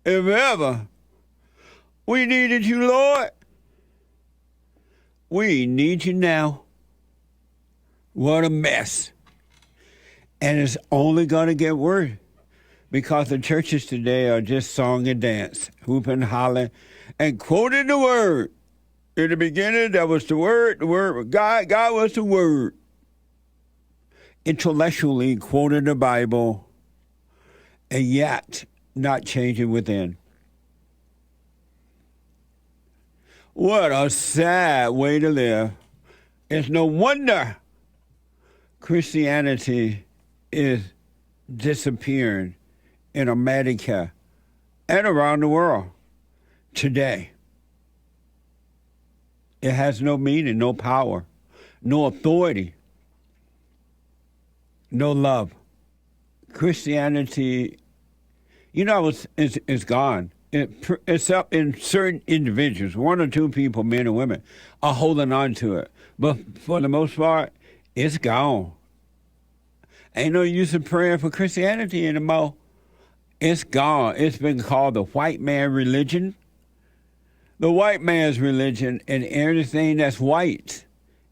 If ever we needed you, Lord, we need you now. What a mess. And it's only going to get worse because the churches today are just song and dance, whooping, hollering, and quoting the word. In the beginning, there was the word was God, God was the word. Intellectually quoting the Bible, and yet not changing within. What a sad way to live. It's no wonder Christianity is disappearing in America and around the world today. It has no meaning, no power, no authority, no love. Christianity, it's gone. Except in certain individuals, one or two people, men and women, are holding on to it. But for the most part, it's gone. Ain't no use in praying for Christianity anymore. It's gone. It's been called the white man religion. The white man's religion, and everything that's white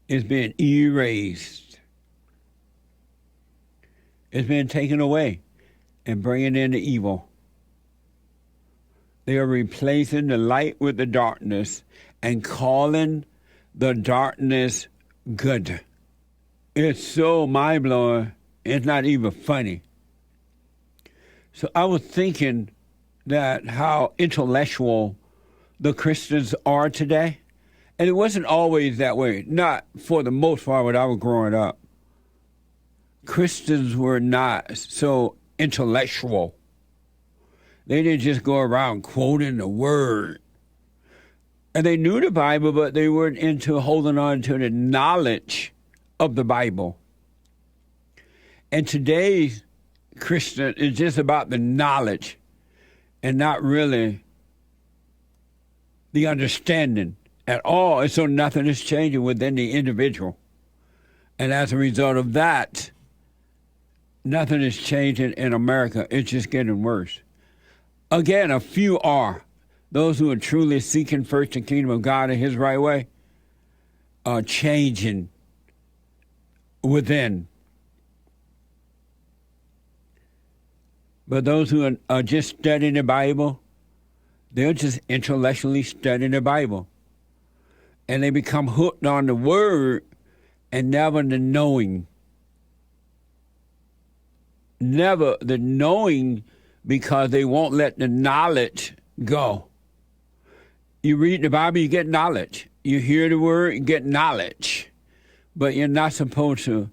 is being erased. It's been taken away and bringing in the evil. They are replacing the light with the darkness and calling the darkness good. It's so mind-blowing, it's not even funny. So I was thinking that how intellectual the Christians are today, and it wasn't always that way, not for the most part when I was growing up. Christians were not so intellectual. They didn't just go around quoting the word. And they knew the Bible, but they weren't into holding on to the knowledge of the Bible. And today's Christian is just about the knowledge and not really the understanding at all. And so nothing is changing within the individual. And as a result of that, nothing is changing in America. It's just getting worse. Again, a few are. Those who are truly seeking first the kingdom of God in his right way are changing within. But those who are just studying the Bible, they're just intellectually studying the Bible. And they become hooked on the word and never the knowing. Never the knowing, because they won't let the knowledge go. You read the Bible, you get knowledge. You hear the word, you get knowledge. But you're not supposed to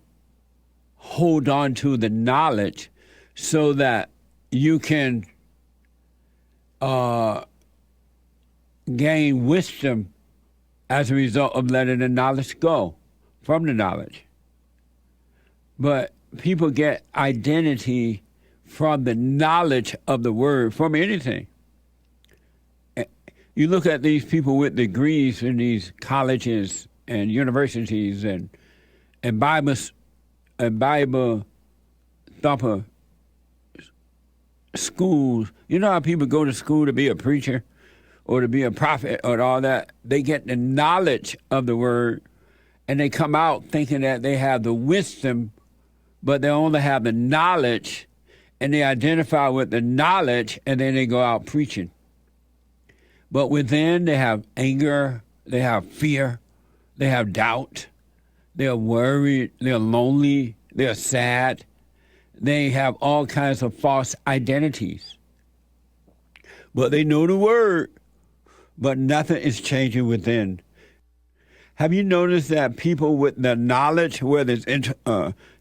hold on to the knowledge so that you can gain wisdom as a result of letting the knowledge go from the knowledge. But people get identity from the knowledge of the word, from anything. You look at these people with degrees in these colleges and universities and Bible thumper schools. You know how people go to school to be a preacher or to be a prophet or all that? They get the knowledge of the word and they come out thinking that they have the wisdom, but they only have the knowledge, and they identify with the knowledge, and then they go out preaching. But within, they have anger, they have fear, they have doubt, they're worried, they're lonely, they're sad. They have all kinds of false identities. But they know the word, but nothing is changing within. Have you noticed that people with the knowledge, whether it's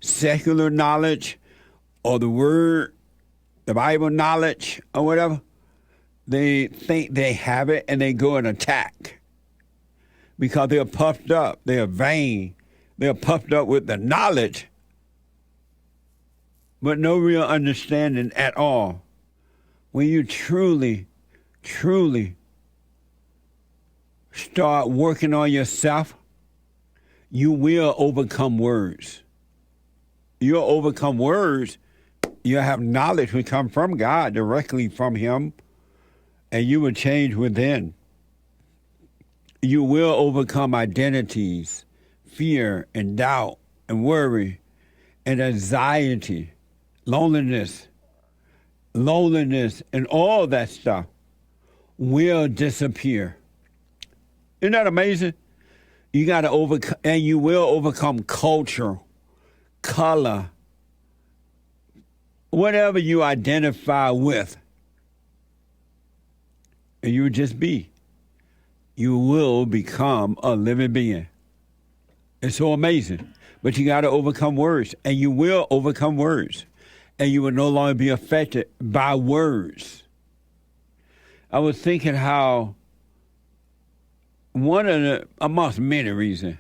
secular knowledge or the word, the Bible knowledge or whatever, they think they have it and they go and attack because they're puffed up, they're vain, they're puffed up with the knowledge, but no real understanding at all. When you truly, truly start working on yourself, you will overcome words. You'll overcome words. You'll have knowledge will come from God, directly from him. and you will change within. You will overcome identities, fear and doubt and worry and anxiety, loneliness, and all that stuff will disappear. Isn't that amazing? You got to overcome, and you will overcome culture, color, whatever you identify with. And you will just be. You will become a living being. It's so amazing. But you got to overcome words, and you will overcome words, and you will no longer be affected by words. I was thinking how one of the, amongst many reasons,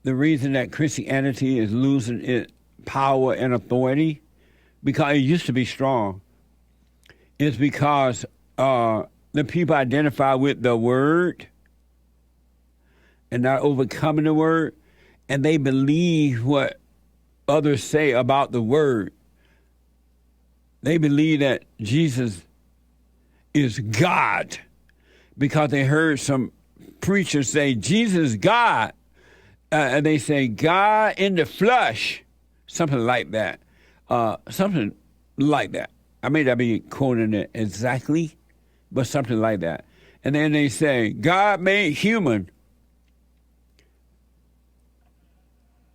the reason that Christianity is losing its power and authority, because it used to be strong, is because the people identify with the word and not overcoming the word, and they believe what others say about the word. They believe that Jesus is God because they heard some preachers say Jesus is God, and they say God in the flesh, something like that. Something like that. I may not be quoting it exactly, but something like that. And then they say God made human,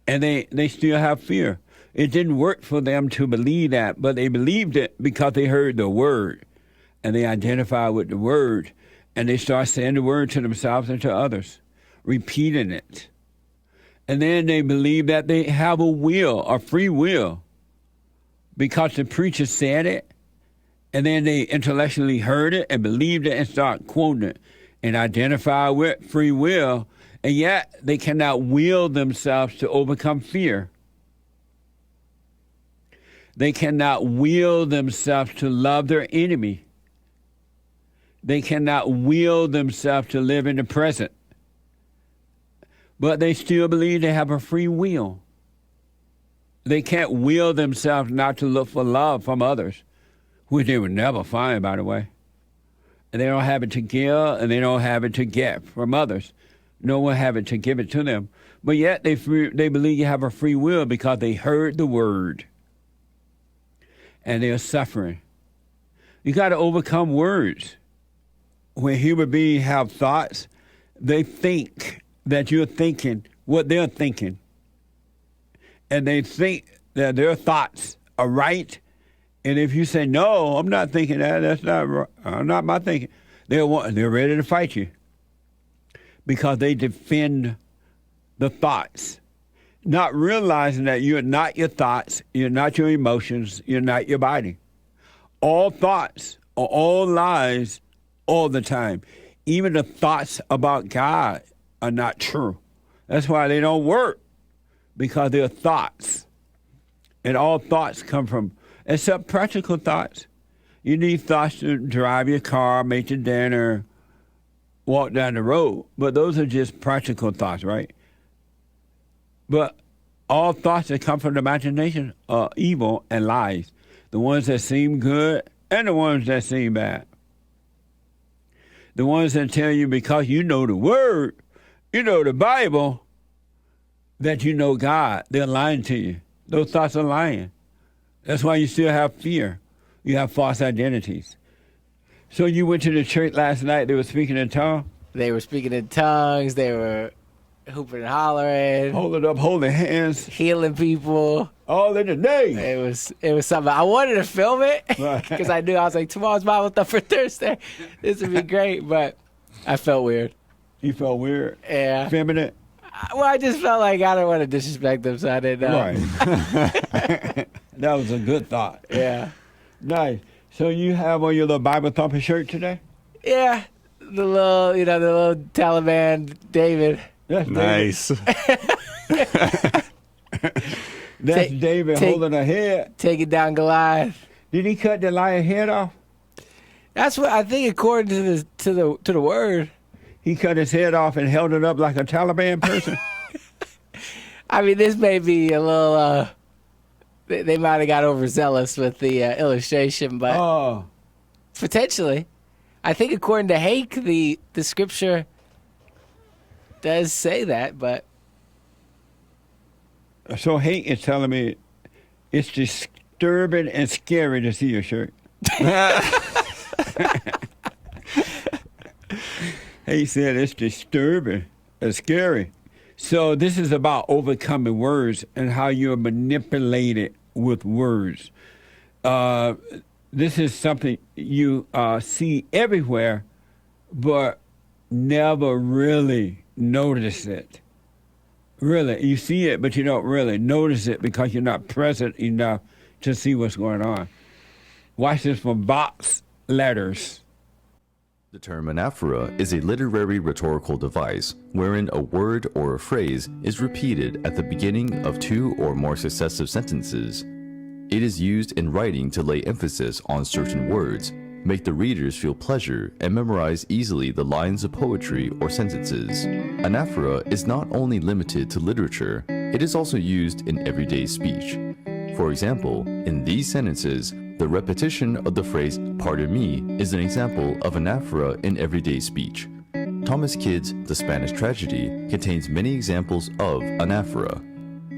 and they still have fear. It didn't work for them to believe that, but they believed it because they heard the word, and they identify with the word, and they start saying the word to themselves and to others, repeating it. And then they believe that they have a will, a free will, because the preacher said it, and then they intellectually heard it and believed it and start quoting it and identify with free will, and yet they cannot will themselves to overcome fear. They cannot will themselves to love their enemy. They cannot will themselves to live in the present. But they still believe they have a free will. They can't will themselves not to look for love from others, which they would never find, by the way. And they don't have it to give, and they don't have it to get from others. No one have it to give it to them. But yet they believe you have a free will because they heard the word. And they are suffering. You got to overcome words. When human beings have thoughts, they think that you're thinking what they're thinking. And they think that their thoughts are right. And if you say, no, I'm not thinking that, that's not my thinking, they're ready to fight you because they defend the thoughts, not realizing that you're not your thoughts, you're not your emotions, you're not your body. All thoughts are all lies all the time. Even the thoughts about God are not true. That's why they don't work, because they're thoughts. And all thoughts come from, except practical thoughts. You need thoughts to drive your car, make your dinner, walk down the road. But those are just practical thoughts, right? But all thoughts that come from the imagination are evil and lies. The ones that seem good and the ones that seem bad. The ones that tell you because you know the word, you know the Bible, that you know God. They're lying to you. Those thoughts are lying. That's why you still have fear. You have false identities. So you went to the church last night. They were speaking in tongues? They were speaking in tongues. They were hooping and hollering. Holding hands. Healing people. All in the name. It was something. I wanted to film it because I knew, I was like, tomorrow's Bible stuff for Thursday. This would be great, but I felt weird. You felt weird? Yeah. Feminine? Well, I just felt like I don't want to disrespect them, so I didn't know. Right. That was a good thought. Yeah. Nice. So you have on your little Bible thumping shirt today? Yeah. The little Taliban David. That's nice. That's David holding a head. Taking down Goliath. Did he cut the lion head off? That's what I think, according to the word. He cut his head off and held it up like a Taliban person. I mean, this may be a little. They might have got overzealous with the illustration, but potentially. I think according to Hake, the scripture does say that, but So Hank is telling me it's disturbing and scary to see your shirt. He said it's disturbing and scary. So this is about overcoming words and how you're manipulated with words. This is something you see everywhere, but never really notice it. Really, you see it, but you don't really notice it because you're not present enough to see what's going on. Watch this from box letters. The term anaphora is a literary rhetorical device wherein a word or a phrase is repeated at the beginning of two or more successive sentences. It is used in writing to lay emphasis on certain words, make the readers feel pleasure, and memorize easily the lines of poetry or sentences. Anaphora is not only limited to literature, it is also used in everyday speech. For example, in these sentences, the repetition of the phrase "pardon me" is an example of anaphora in everyday speech. Thomas Kyd's The Spanish Tragedy contains many examples of anaphora.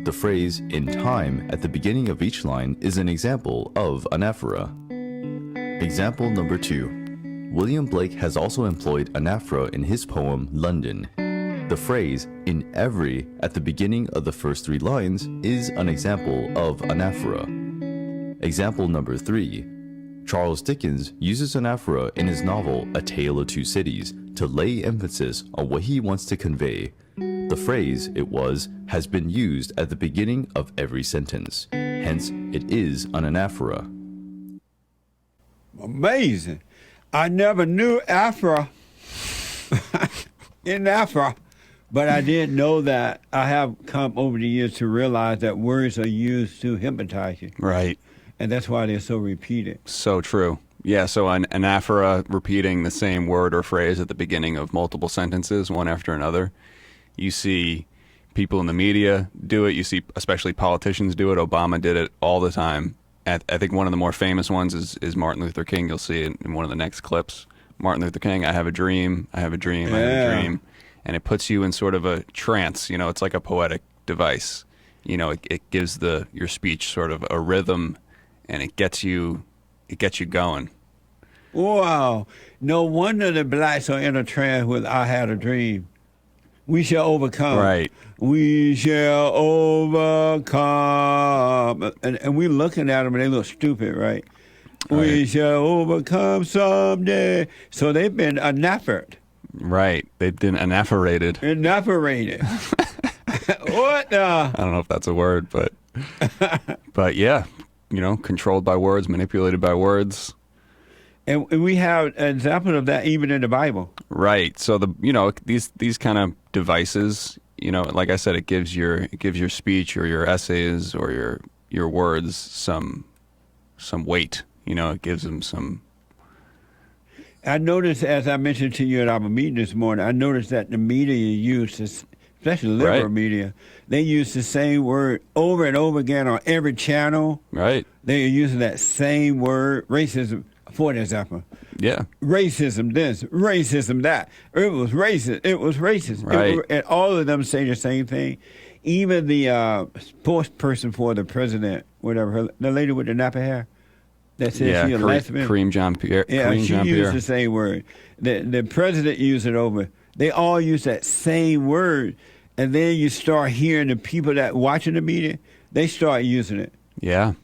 The phrase "in time" at the beginning of each line is an example of anaphora. Example number 2. William Blake has also employed anaphora in his poem London. The phrase "in every" at the beginning of the first 3 lines is an example of anaphora. Example number 3. Charles Dickens uses anaphora in his novel A Tale of Two Cities to lay emphasis on what he wants to convey. The phrase "it was" has been used at the beginning of every sentence. Hence, it is an anaphora. Amazing. I never knew Afra in Afra, but I did know that. I have come over the years to realize that words are used to hypnotize you. Right. And that's why they're so repeated. So true. Yeah, so an anaphora, repeating the same word or phrase at the beginning of multiple sentences, one after another. You see people in the media do it. You see especially politicians do it. Obama did it all the time. I think one of the more famous ones is Martin Luther King. You'll see it in one of the next clips. Martin Luther King, I have a dream, I have a dream, I have a dream. And it puts you in sort of a trance. You know, it's like a poetic device. You know, it gives your speech sort of a rhythm, and it gets you going. Wow. No wonder the blacks are in a trance with "I had a dream." We shall overcome. Right. We shall overcome. And we're looking at them and they look stupid, right? We shall overcome someday. So they've been anaphored. Right. They've been anaphorated. Anaphorated. What the? I don't know if that's a word, but yeah, you know, controlled by words, manipulated by words. And we have examples of that even in the Bible. Right. So these kind of devices, you know, like I said, it gives your speech or your essays or your words some weight. You know, it gives them some. I noticed, as I mentioned to you at our meeting this morning, I noticed that the media uses, especially liberal media, they use the same word over and over again on every channel. Right. They are using that same word, racism, for example. Yeah. Racism this, racism that. It was racist. It was racist. Right. And all of them say the same thing. Even the spokesperson for the president, whatever, the lady with the nappy hair, that says she's a lesbian. Kareem Jean-Pierre. Yeah, Kareem she Jean-Pierre. used the same word. The president used it over. They all use that same word. And then you start hearing the people that watching the media, they start using it. Yeah.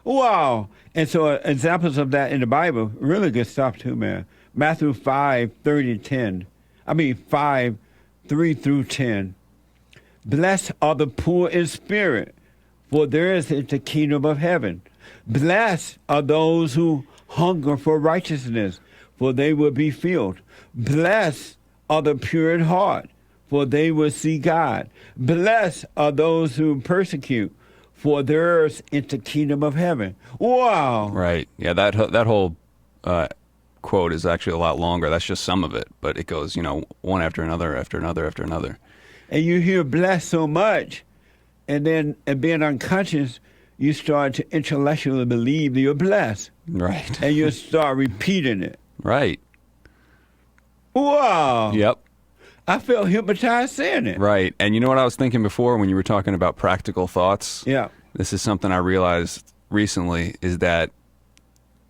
Wow. And so examples of that in the Bible, really good stuff too, man. Matthew 5:3-10. 5:3-10. Blessed are the poor in spirit, for theirs is the kingdom of heaven. Blessed are those who hunger for righteousness, for they will be filled. Blessed are the pure in heart, for they will see God. Blessed are those who persecute, for theirs is the kingdom of heaven. Wow. Right. Yeah, that whole quote is actually a lot longer. That's just some of it, but it goes, you know, one after another, after another, after another. And you hear blessed so much, and then being unconscious, you start to intellectually believe that you're blessed. Right. And you start repeating it. Right. Wow. Yep. I felt hypnotized saying it. Right. And you know what I was thinking before when you were talking about practical thoughts? Yeah. This is something I realized recently is that,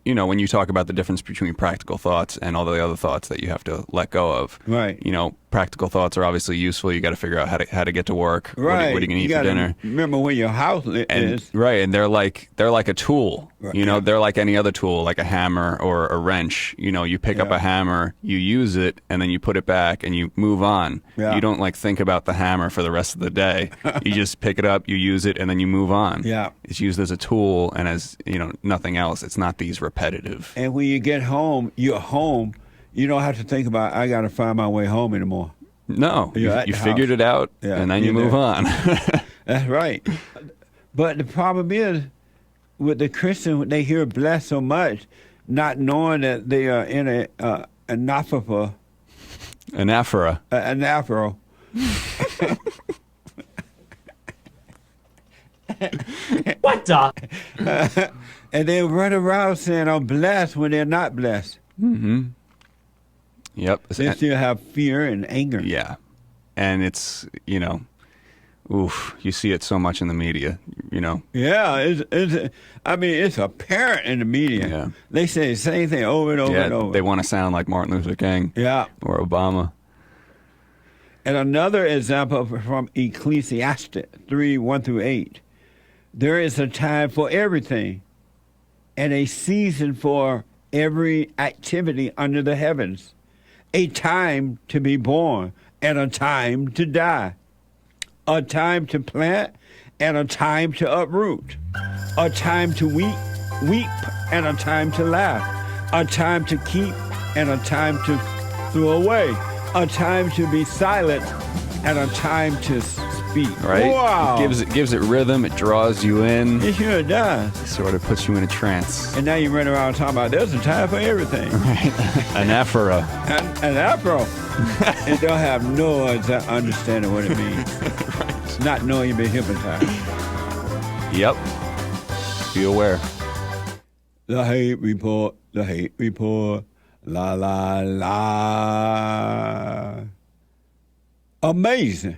you know, when you talk about the difference between practical thoughts and all the other thoughts that you have to let go of, Right. you know, practical thoughts are obviously useful. You got to figure out how to get to work. Right. What are you going to eat for gotta dinner? Remember where your house is. Right, and they're like a tool. Right, You know, yeah. they're like any other tool, like a hammer or a wrench. You know, you pick up Yeah. a hammer, you use it, and then you put it back and you move on. Yeah. You don't like think about the hammer for the rest of the day. You just pick it up, you use it, and then you move on. Yeah. It's used as a tool and as, you know, nothing else. It's not these repetitive. And when you get home, you're home. You don't have to think about, I got to find my way home anymore. No, You're at you the figured house. it out, Yeah, and then you you're move there. on. That's right. But the problem is, with the Christian, they hear blessed so much, not knowing that they are in a Anaphora, Anaphora. Anaphora. What the? And they run around saying, I'm blessed when they're not blessed. Yep. They still have fear and anger. Yeah. And it's, you know, oof, you see it so much in the media, you know. Yeah, it's apparent in the media. Yeah. They say the same thing over and over and Yeah, over. they want to sound like Martin Luther King Yeah. or Obama. And another example from Ecclesiastes 3:1-8. There is a time for everything and a season for every activity under the heavens, a time to be born and a time to die, a time to plant and a time to uproot, a time to weep and a time to laugh, a time to keep and a time to throw away, a time to be silent and a time to speak. Right? Wow. It gives it rhythm. It draws you in. It sure does. Sort of puts you in a trance. And now you run around talking about there's a time for everything. Anaphora. And Afro, it don't have no understanding what it means. Not knowing you've been hypnotized. Yep. Be aware. The hate report, la la la. Amazing.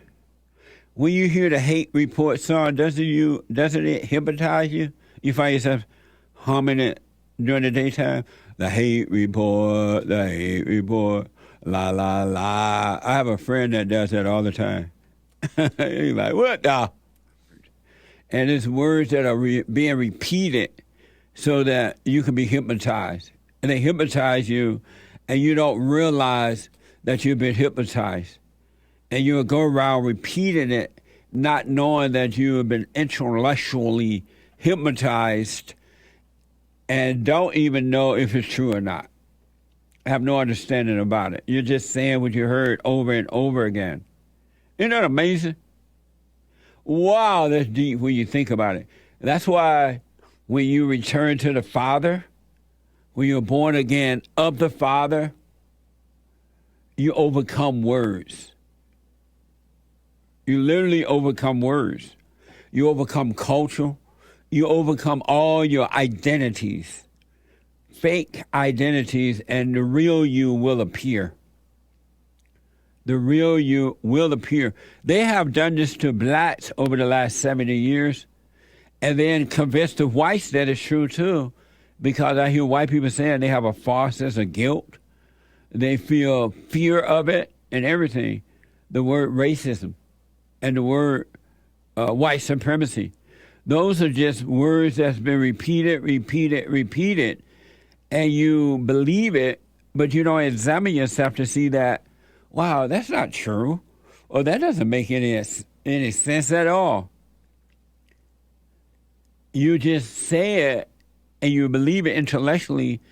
When you hear the hate report song, doesn't it hypnotize you? You find yourself humming it during the daytime. The hate report, la la la. I have a friend that does that all the time. He's like, what the? And it's words that are being repeated so that you can be hypnotized. And they hypnotize you, and you don't realize that you've been hypnotized. And you'll go around repeating it, not knowing that you have been intellectually hypnotized and don't even know if it's true or not. Have no understanding about it. You're just saying what you heard over and over again. Isn't that amazing? Wow, that's deep when you think about it. That's why when you return to the Father, when you're born again of the Father, you overcome words. You literally overcome words. You overcome culture. You overcome all your identities, fake identities, and the real you will appear. The real you will appear. They have done this to blacks over the last 70 years, and then convinced the whites that it's true too, because I hear white people saying they have a false sense of guilt. They feel fear of it and everything. The word racism and the word white supremacy. Those are just words that's been repeated, and you believe it, but you don't examine yourself to see that, wow, that's not true, or that doesn't make any sense at all. You just say it, and you believe it intellectually,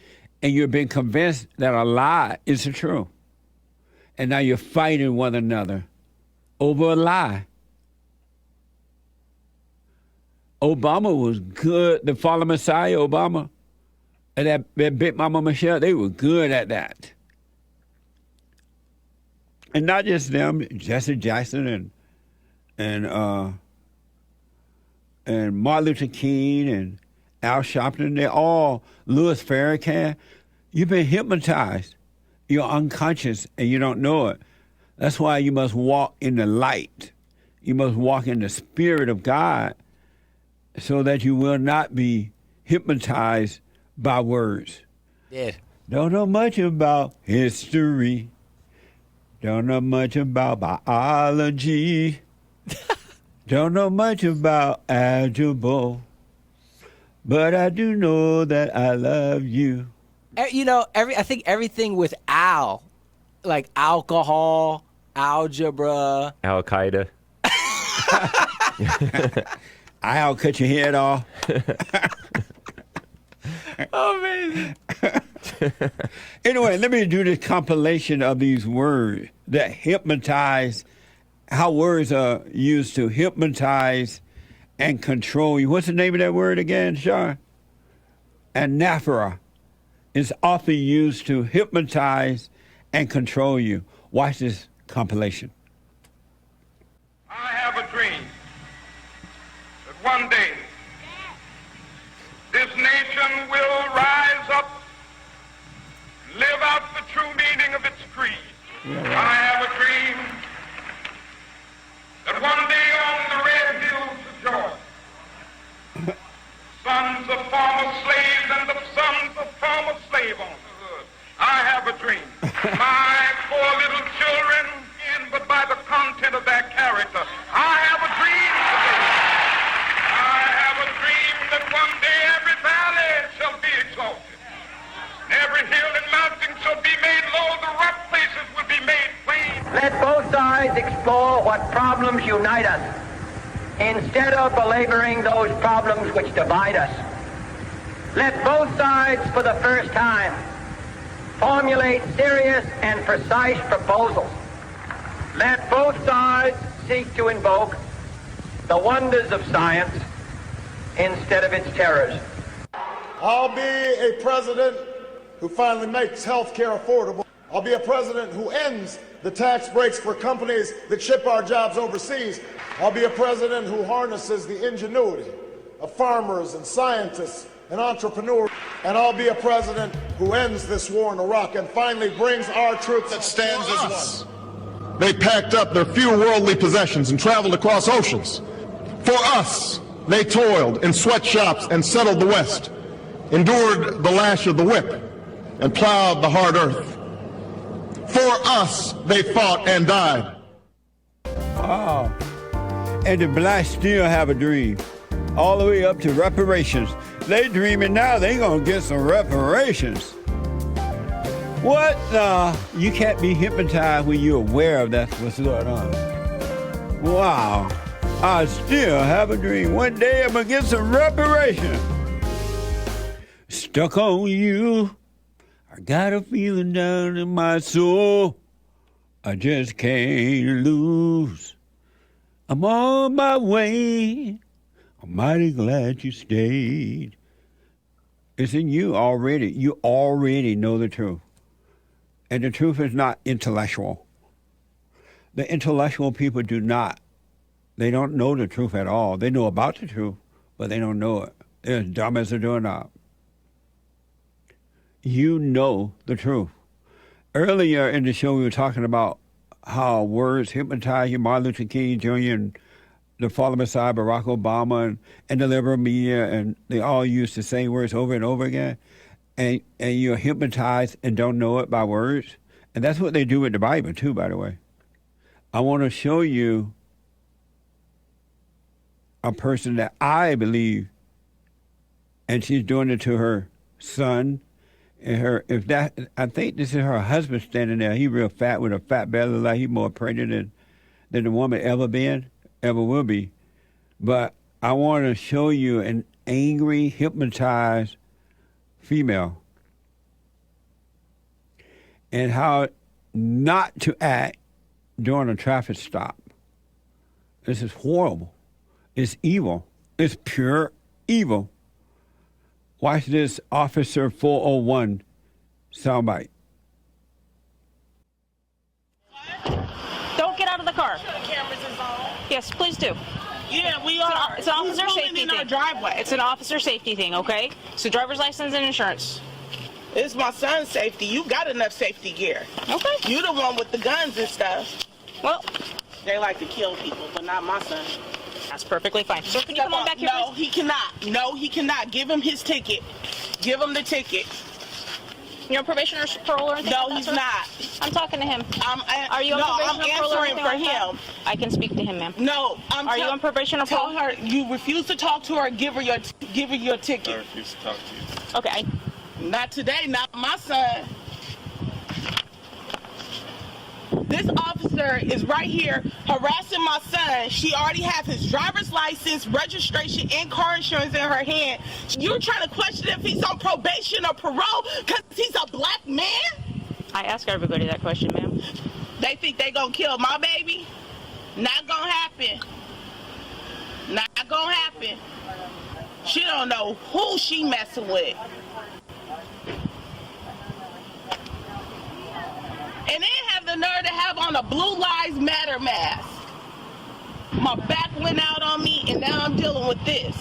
and you've been convinced that a lie is the truth. And now you're fighting one another over a lie. Obama was good. The fallen Messiah, Obama, and that Big Mama Michelle, they were good at that. And not just them, Jesse Jackson and Martin Luther King and Al Sharpton, they're all, Louis Farrakhan. You've been hypnotized. You're unconscious and you don't know it. That's why you must walk in the light. You must walk in the Spirit of God so that you will not be hypnotized by words. Yeah. Don't know much about history. Don't know much about biology. Don't know much about algebra. But I do know that I love you. You know, I think everything with al, like alcohol, algebra. Al Qaeda. I'll cut your head off. Amazing. Anyway, let me do this compilation of these words that hypnotize, how words are used to hypnotize and control you. What's the name of that word again, Sean? Anaphora is often used to hypnotize and control you. Watch this compilation. I have a dream that one day this nation will rise up, live out the true meaning of its creed. I have a dream that one day on the red hills of Georgia, sons of former slaves and the sons of former slave owners, I have a dream. My 4 little children, but by the content of their character, I have a dream today. I have a dream that one day every valley shall be exalted. Every hill and mountain shall be made low. The rough places will be made plain. Let both sides explore what problems unite us, instead of belaboring those problems which divide us. Let both sides, for the first time, formulate serious and precise proposals. Let both sides seek to invoke the wonders of science instead of its terrors. I'll be a president who finally makes health care affordable. I'll be a president who ends the tax breaks for companies that ship our jobs overseas. I'll be a president who harnesses the ingenuity of farmers and scientists and entrepreneurs. And I'll be a president who ends this war in Iraq and finally brings our troops that stands as one. They packed up their few worldly possessions and traveled across oceans. For us, they toiled in sweatshops and settled the West, endured the lash of the whip, and plowed the hard earth. For us, they fought and died. Wow. And the blacks still have a dream. All the way up to reparations. They dreaming now they gonna get some reparations. What? You can't be hypnotized when you're aware of that's what's going on. Wow. I still have a dream. One day I'm gonna get some reparations. Stuck on you. I got a feeling down in my soul. I just can't lose. I'm on my way. I'm mighty glad you stayed. It's in you already. You already know the truth. And the truth is not intellectual. The intellectual people do not. They don't know the truth at all. They know about the truth, but they don't know it. They're as dumb as a doorknob. You know the truth. Earlier in the show, we were talking about how words hypnotize you. Martin Luther King Jr. and the fallen Messiah, Barack Obama, and the liberal media, and they all use the same words over and over again. And you're hypnotized and don't know it by words. And that's what they do with the Bible, too, by the way. I want to show you a person that I believe, and she's doing it to her son. And I think this is her husband standing there. He real fat with a fat belly, like he's more pregnant than the woman ever will be. But I want to show you an angry, hypnotized female and how not to act during a traffic stop. This is horrible. It's evil. It's pure evil. Watch this Officer 401 soundbite. Don't get out of the car. Cameras is on. Yes, please do. Yeah, we are. It's an officer Who's safety in our thing. driveway? It's an officer safety thing, okay? So driver's license and insurance. It's my son's safety. You got enough safety gear. Okay. You the one with the guns and stuff. Well, They like to kill people, but not my son. that's perfectly fine. Sir, can you come on back here, No, please? he cannot. No, he cannot. Give him his ticket. Give him the ticket. You're on probation or parole or anything No, like that, he's sir? not. I'm talking to him. Are you on No, probation I'm or parole or answering anything for like that? him. I can speak to him, ma'am. No, Are you on probation or Tell parole? her you refuse to talk to her. Give her your ticket. I refuse to talk to you. Okay. Not today. Not my son. This officer is right here harassing my son. She already has his driver's license, registration, and car insurance in her hand. You're trying to question if he's on probation or parole because he's a black man? I ask everybody that question, ma'am. They think they gonna kill my baby? Not gonna happen. Not gonna happen. She don't know who she messing with. And they have the nerve to have on a Blue Lives Matter mask. My back went out on me, and now I'm dealing with this.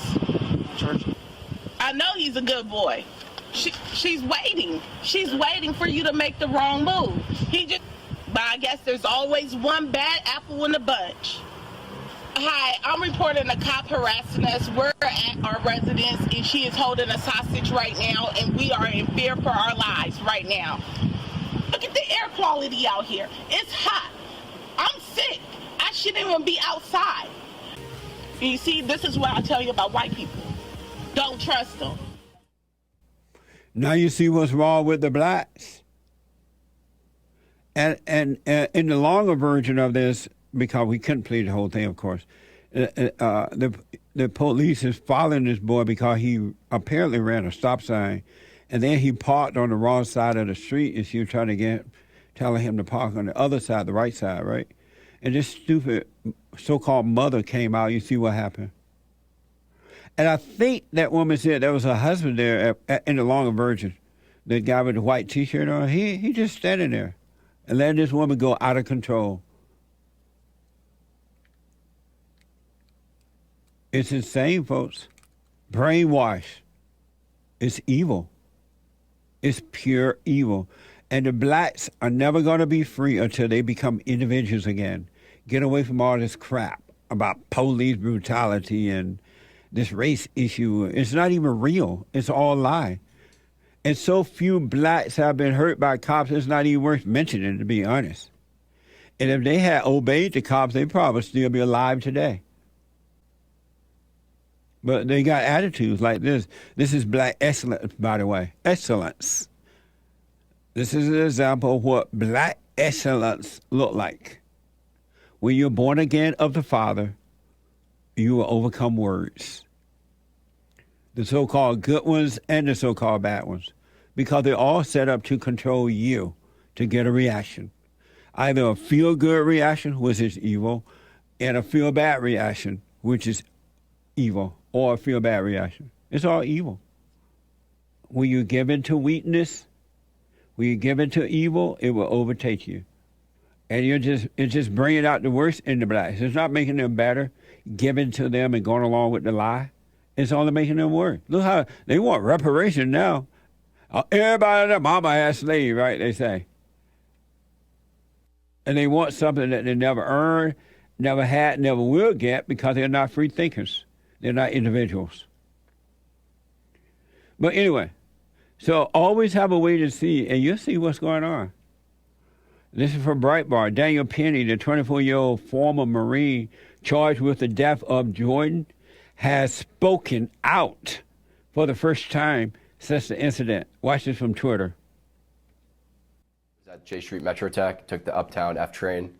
I know he's a good boy. She's waiting. She's waiting for you to make the wrong move. But I guess there's always one bad apple in the bunch. Hi, I'm reporting a cop harassing us. We're at our residence, and she is holding us hostage right now, and we are in fear for our lives right now. Look at the air quality out here. It's hot. I'm sick. I shouldn't even be outside. You see, this is what I tell you about white people. Don't trust them. Now you see what's wrong with the blacks. And in the longer version of this, because we couldn't play the whole thing, of course, the police is following this boy because he apparently ran a stop sign, and then he parked on the wrong side of the street, and she was trying to telling him to park on the other side, the right side, right? And this stupid so-called mother came out. You see what happened? And I think that woman said there was her husband there in the longer version. The guy with the white T-shirt on, he just standing there and letting this woman go out of control. It's insane, folks. Brainwash. It's evil. It's pure evil. And the blacks are never going to be free until they become individuals again. Get away from all this crap about police brutality and this race issue. It's not even real. It's all a lie. And so few blacks have been hurt by cops, it's not even worth mentioning, to be honest. And if they had obeyed the cops, they'd probably still be alive today. But they got attitudes like this. This is black excellence, by the way. Excellence. This is an example of what black excellence look like. When you're born again of the Father, you will overcome words. The so-called good ones and the so-called bad ones. Because they're all set up to control you, to get a reaction. Either a feel-good reaction, which is evil, and a feel-bad reaction, which is evil, or a feel-bad reaction. It's all evil. When you give in to weakness, when you give in to evil, it will overtake you. And it's just bringing out the worst in the blacks. It's not making them better, giving to them and going along with the lie. It's only making them worse. Look how they want reparation now. Everybody and their mama has slave, right, they say. And they want something that they never earned, never had, never will get because they're not free thinkers. They're not individuals. But anyway, so always have a way to see, and you'll see what's going on. This is from Breitbart. Daniel Penny, the 24-year-old former Marine charged with the death of Jordan, has spoken out for the first time since the incident. Watch this from Twitter. I was at J Street Metro Tech, took the Uptown F train.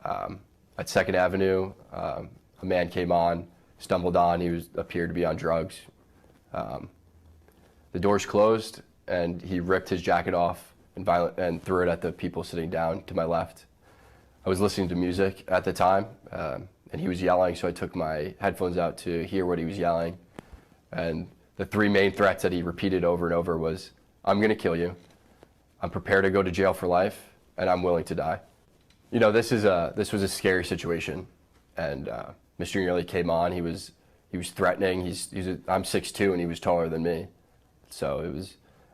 At 2nd Avenue, a man came on, stumbled on. He appeared to be on drugs. The doors closed, and he ripped his jacket off and threw it at the people sitting down to my left. I was listening to music at the time, and he was yelling, so I took my headphones out to hear what he was yelling. And the three main threats that he repeated over and over was, "I'm going to kill you, I'm prepared to go to jail for life, and I'm willing to die." You know, this was a scary situation, and Mr. Nearly came on. He was threatening. I'm 6'2", and he was taller than me, so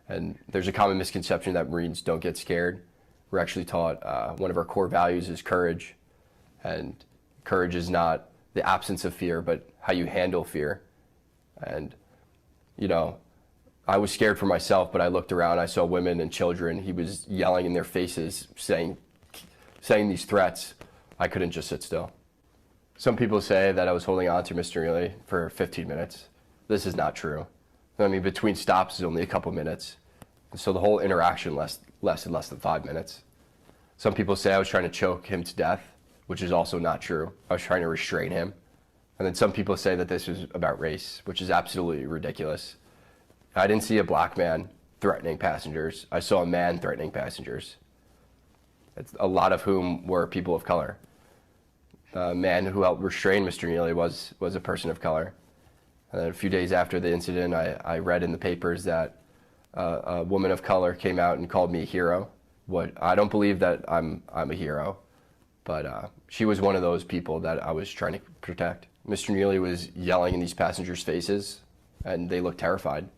And there's a common misconception that Marines don't get scared. We're actually taught one of our core values is courage. And courage is not the absence of fear, but how you handle fear. And, you know, I was scared for myself, but I looked around, I saw women and children. He was yelling in their faces, saying these threats. I couldn't just sit still. Some people say that I was holding on to Mr. Neely for 15 minutes. This is not true. I mean, between stops is only a couple minutes. So the whole interaction lasted less than 5 minutes. Some people say I was trying to choke him to death, which is also not true. I was trying to restrain him. And then some people say that this was about race, which is absolutely ridiculous. I didn't see a black man threatening passengers. I saw a man threatening passengers, a lot of whom were people of color. The man who helped restrain Mr. Neely was a person of color. And then a few days after the incident, I read in the papers that a woman of color came out and called me a hero. I don't believe that I'm a hero, but she was one of those people that I was trying to protect. Mr. Neely was yelling in these passengers' faces, and they looked terrified.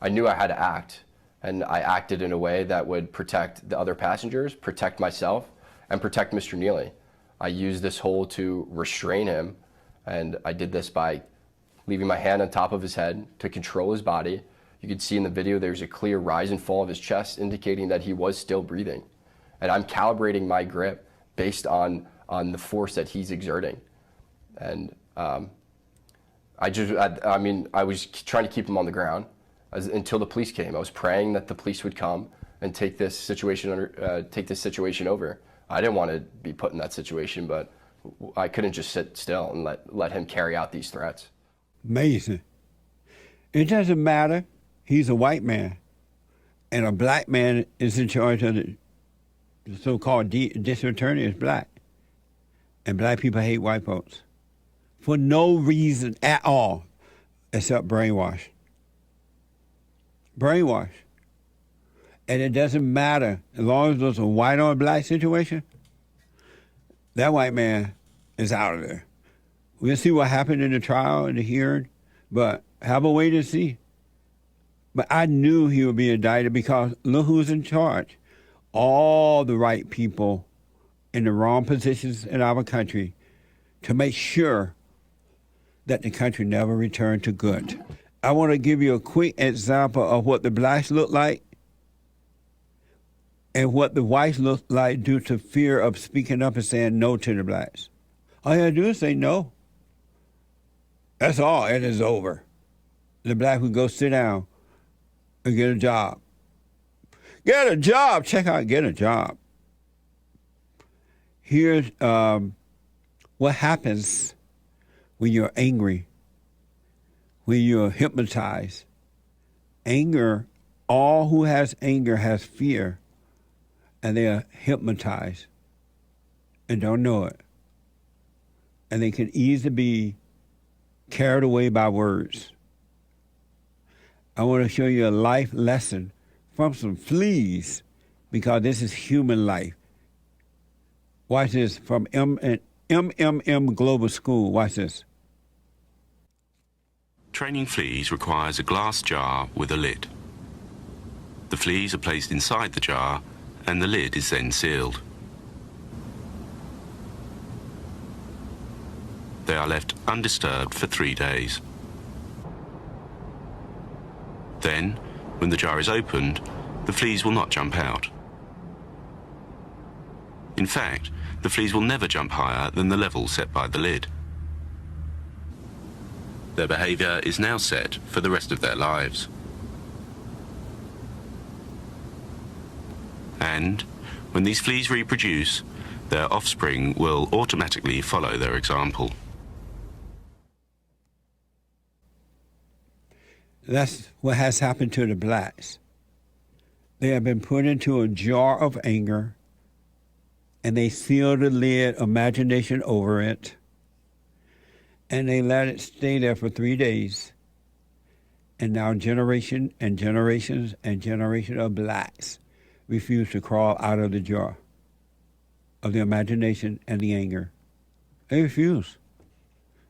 I knew I had to act, and I acted in a way that would protect the other passengers, protect myself, and protect Mr. Neely. I used this hole to restrain him, and I did this by leaving my hand on top of his head to control his body. You can see in the video there's a clear rise and fall of his chest indicating that he was still breathing. And I'm calibrating my grip based on the force that he's exerting. And I was trying to keep him on the ground until the police came. I was praying that the police would come and take this situation over. I didn't want to be put in that situation, but I couldn't just sit still and let him carry out these threats. Amazing. It doesn't matter. He's a white man, and a black man is in charge of the so-called district attorney is black. And black people hate white folks for no reason at all except brainwash. Brainwash. And it doesn't matter. As long as there's a white on black situation, that white man is out of there. We'll see what happened in the trial and the hearing, but have a wait and see. But I knew he would be indicted because look who's in charge. All the right people in the wrong positions in our country to make sure that the country never returned to good. I want to give you a quick example of what the blacks look like and what the whites look like due to fear of speaking up and saying no to the blacks. All you gotta do is say no. That's all. It is over. The black would go sit down and get a job. Get a job. Check out get a job. Here's what happens when you're angry, when you're hypnotized. Anger, all who has anger has fear, and they are hypnotized and don't know it. And they can easily be carried away by words. I want to show you a life lesson from some fleas because this is human life. Watch this from MMM Global School. Watch this. Training fleas requires a glass jar with a lid. The fleas are placed inside the jar and the lid is then sealed. They are left undisturbed for 3 days. Then, when the jar is opened, the fleas will not jump out. In fact, the fleas will never jump higher than the level set by the lid. Their behaviour is now set for the rest of their lives. And, when these fleas reproduce, their offspring will automatically follow their example. That's what has happened to the blacks. They have been put into a jar of anger, and they seal the lid, imagination over it, and they let it stay there for 3 days. And now generation and generations and generation of blacks refuse to crawl out of the jar of the imagination and the anger. They refuse.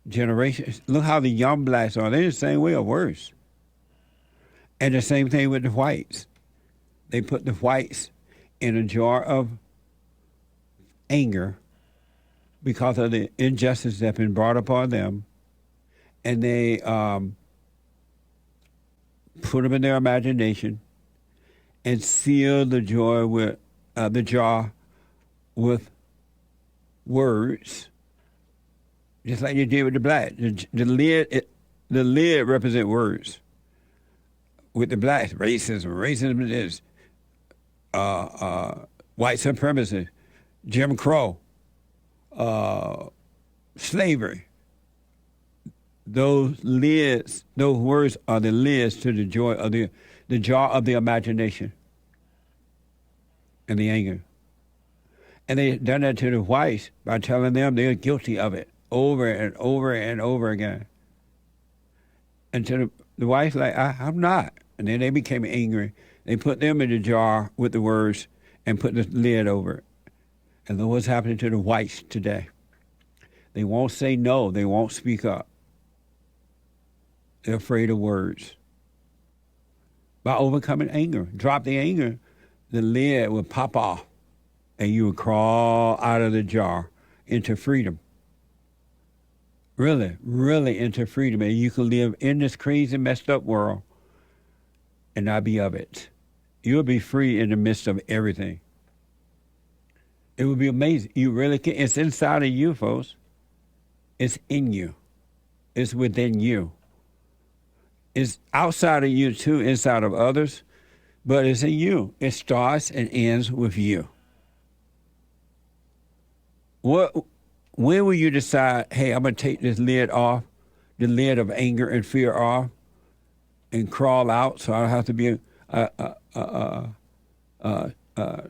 Generations. Look how the young blacks are. They're the same way or worse. And the same thing with the whites. they put the whites in a jar of anger because of the injustice that's been brought upon them, and they put them in their imagination and seal the jar with words, just like you did with the black. The lid represent words. With the blacks, racism is white supremacy, Jim Crow, slavery. Those words are the lids to the jar of the imagination and the anger. And they done that to the whites by telling them they're guilty of it over and over and over again. And to the whites, like, I'm not. And then they became angry. They put them in the jar with the words and put the lid over it. And look what's happening to the whites today. They won't say no. They won't speak up. They're afraid of words. By overcoming anger, drop the anger, the lid will pop off, and you will crawl out of the jar into freedom. Really, really into freedom. And you can live in this crazy, messed up world and not be of it. You'll be free in the midst of everything. It will be amazing. You really can. It's inside of you, folks. It's in you. It's within you. It's outside of you, too, inside of others, but it's in you. It starts and ends with you. When will you decide, hey, I'm going to take this lid off, the lid of anger and fear off, and crawl out so I don't have to be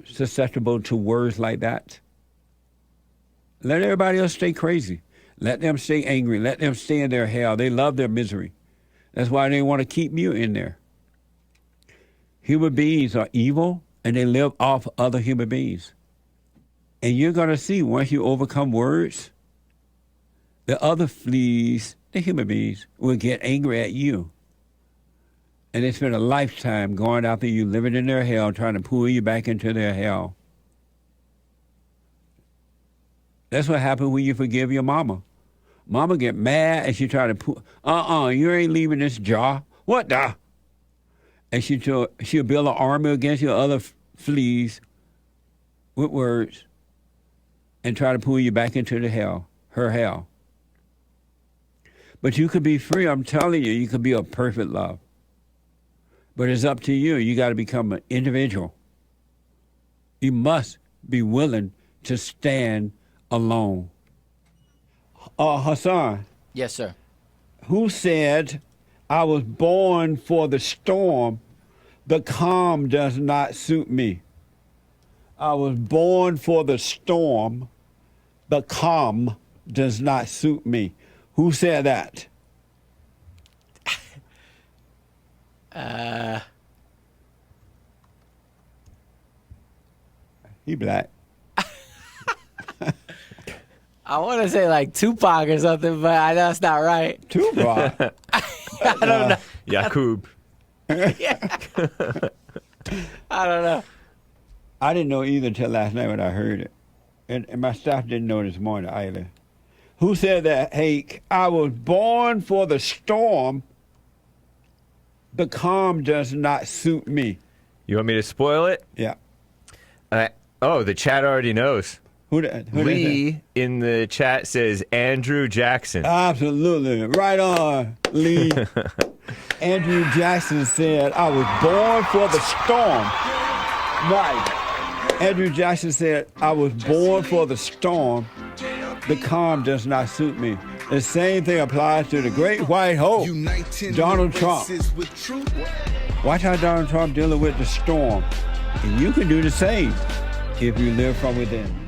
susceptible to words like that? Let everybody else stay crazy. Let them stay angry. Let them stay in their hell. They love their misery. That's why they want to keep you in there. Human beings are evil, and they live off other human beings. And you're going to see, once you overcome words, the other fleas, the human beings, will get angry at you. And they spend a lifetime going after you, living in their hell, trying to pull you back into their hell. That's what happens when you forgive your mama. Mama get mad and she try to pull, you ain't leaving this jar. What the? And she'll build an army against your other fleas with words and try to pull you back into the hell, her hell. But you could be free. I'm telling you, you could be a perfect love. But it's up to you. You got to become an individual. You must be willing to stand alone. Hassan. Yes, sir. Who said, I was born for the storm, the calm does not suit me? I was born for the storm, the calm does not suit me. Who said that? He black. I want to say like Tupac or something, but I know it's not right. Tupac? I don't know. Yakub. Yeah. I don't know. I didn't know either until last night when I heard it. And my staff didn't know this morning either. Who said that? Hey, I was born for the storm. The calm does not suit me. You want me to spoil it? Yeah. The chat already knows. Who Lee in the chat says Andrew Jackson. Absolutely. Right on, Lee. Andrew Jackson said, I was born for the storm. Right. Andrew Jackson said, I was born for the storm. The calm does not suit me. The same thing applies to the great white hope, Donald Trump. Watch how Donald Trump dealing with the storm. And you can do the same if you live from within.